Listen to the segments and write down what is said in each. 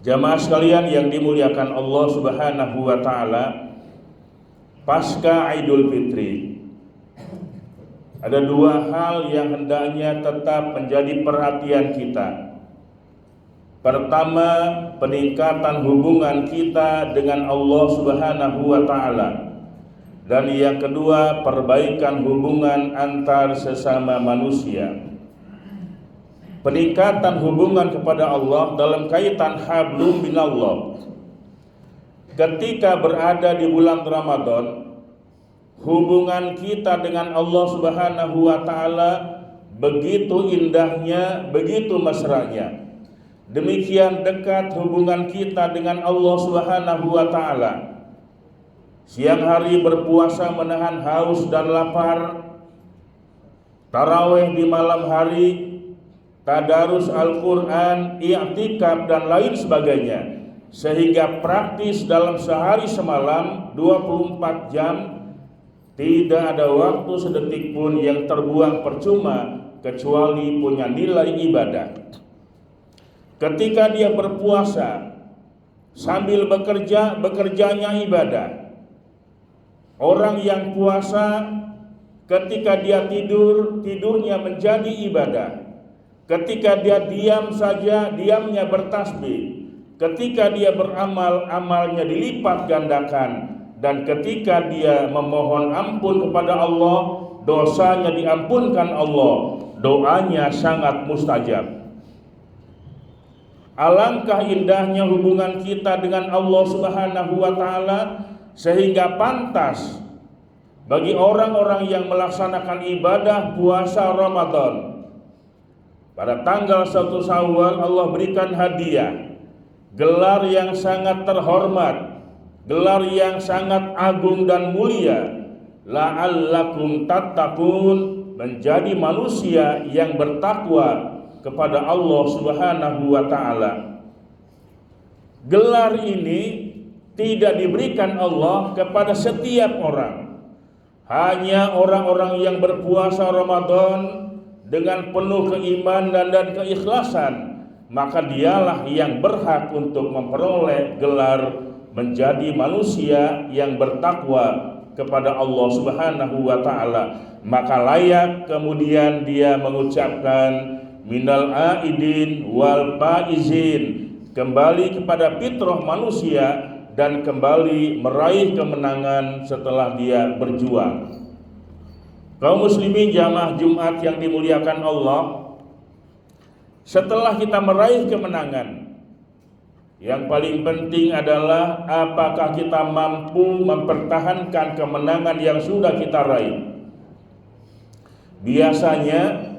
Jamaah sekalian yang dimuliakan Allah Subhanahu wa taala, pasca Idul Fitri ada dua hal yang hendaknya tetap menjadi perhatian kita. Pertama, peningkatan hubungan kita dengan Allah Subhanahu wa taala. Dan yang kedua, perbaikan hubungan antar sesama manusia. Peningkatan hubungan kepada Allah dalam kaitan hablum minallah. Ketika berada di bulan Ramadan, hubungan kita dengan Allah Subhanahu wa taala begitu indahnya, begitu mesranya. Demikian dekat hubungan kita dengan Allah Subhanahu wa taala. Siang hari berpuasa menahan haus dan lapar, tarawih di malam hari, tadarus Al-Quran, i'tikaf dan lain sebagainya, sehingga praktis dalam sehari semalam 24 jam tidak ada waktu sedetik pun yang terbuang percuma kecuali punya nilai ibadah. Ketika dia berpuasa sambil bekerjanya ibadah. Orang yang puasa ketika dia tidurnya menjadi ibadah. Ketika dia diam saja, diamnya bertasbih. Ketika dia beramal, amalnya dilipat gandakan. Dan ketika dia memohon ampun kepada Allah, dosanya diampunkan Allah. Doanya sangat mustajab. Alangkah indahnya hubungan kita dengan Allah Subhanahu wa taala, sehingga pantas bagi orang-orang yang melaksanakan ibadah puasa Ramadan pada tanggal 1 Syawal Allah berikan hadiah, gelar yang sangat terhormat, gelar yang sangat agung dan mulia, la'allakum tattaqun, menjadi manusia yang bertakwa kepada Allah Subhanahu wa taala. Gelar ini tidak diberikan Allah kepada setiap orang. Hanya orang-orang yang berpuasa Ramadan dengan penuh keimanan dan keikhlasan, maka dialah yang berhak untuk memperoleh gelar menjadi manusia yang bertakwa kepada Allah Subhanahu wa taala. Maka layak kemudian dia mengucapkan minal aidin wal faizin, kembali kepada fitrah manusia dan kembali meraih kemenangan setelah dia berjuang. Kaum muslimin jamaah Jumat yang dimuliakan Allah, setelah kita meraih kemenangan, yang paling penting adalah apakah kita mampu mempertahankan kemenangan yang sudah kita raih. Biasanya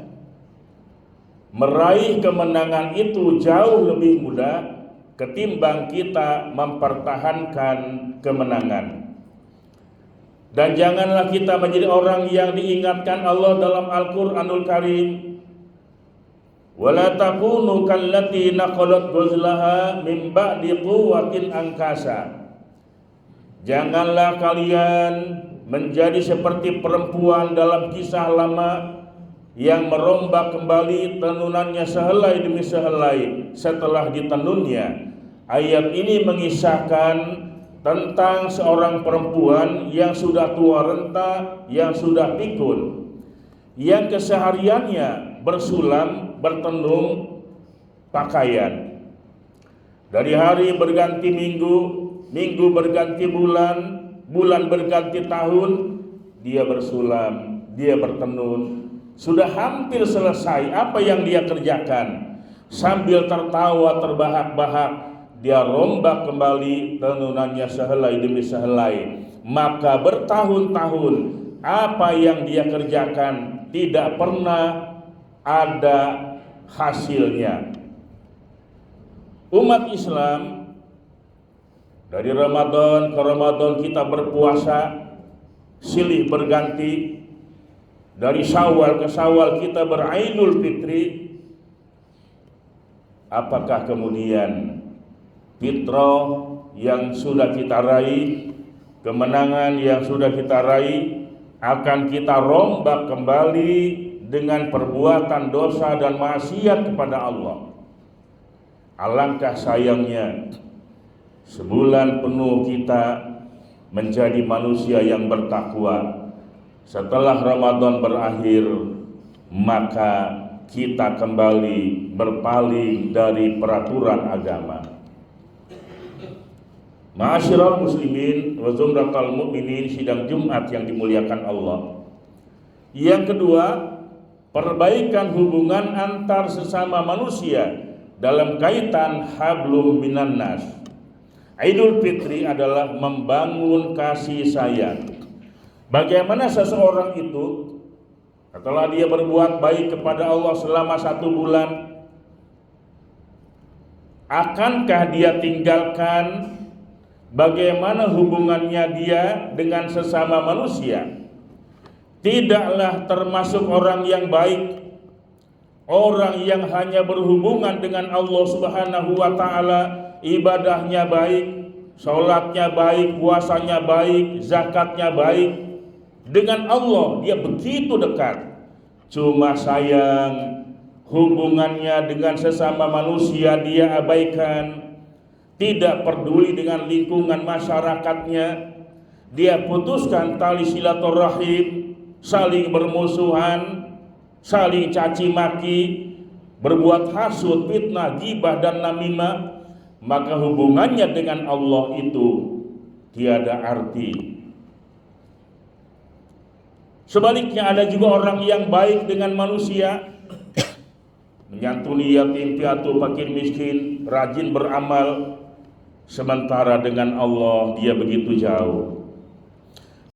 meraih kemenangan itu jauh lebih mudah ketimbang kita mempertahankan kemenangan. Dan janganlah kita menjadi orang yang diingatkan Allah dalam Al-Qur'anul Karim, wala takunu kallati naqadat ghuzlaha min ba'di quwwatin ankasa. Janganlah kalian menjadi seperti perempuan dalam kisah lama yang merombak kembali tenunannya sehelai demi sehelai setelah ditenunnya. Ayat ini mengisahkan tentang seorang perempuan yang sudah tua renta, yang sudah pikun, yang kesehariannya bersulam, bertenung pakaian. Dari hari berganti minggu, minggu berganti bulan, bulan berganti tahun, dia bersulam, dia bertenun. Sudah hampir selesai apa yang dia kerjakan, sambil tertawa terbahak-bahak dia rombak kembali tenunannya sehelai demi sehelai. Maka bertahun-tahun apa yang dia kerjakan tidak pernah ada hasilnya. Umat Islam dari Ramadan ke Ramadan kita berpuasa silih berganti. Dari Syawal ke Syawal kita beraidul fitri. Apakah kemudian fitrah yang sudah kita raih, kemenangan yang sudah kita raih akan kita rombak kembali dengan perbuatan dosa dan maksiat kepada Allah? Alangkah sayangnya sebulan penuh kita menjadi manusia yang bertakwa. Setelah Ramadan berakhir, maka kita kembali berpaling dari peraturan agama. Ma'asyiral muslimin wa zumratal mu'minin, sidang Jumat yang dimuliakan Allah. Yang kedua, perbaikan hubungan antar sesama manusia dalam kaitan hablum minan nas. Idul Fitri adalah membangun kasih sayang. Bagaimana seseorang itu setelah dia berbuat baik kepada Allah selama 1 bulan, akankah dia tinggalkan bagaimana hubungannya dia dengan sesama manusia? Tidaklah termasuk orang yang baik orang yang hanya berhubungan dengan Allah Subhanahu wa ta'ala, ibadahnya baik, sholatnya baik, puasanya baik, zakatnya baik. Dengan Allah dia begitu dekat, cuma sayang hubungannya dengan sesama manusia dia abaikan, tidak peduli dengan lingkungan masyarakatnya, dia putuskan tali silaturahim, saling bermusuhan, saling caci maki, berbuat hasud, fitnah, gibah dan namimah, maka hubungannya dengan Allah itu tiada arti. Sebaliknya ada juga orang yang baik dengan manusia, menyantuni yatim piatu, fakir miskin, rajin beramal, sementara dengan Allah dia begitu jauh.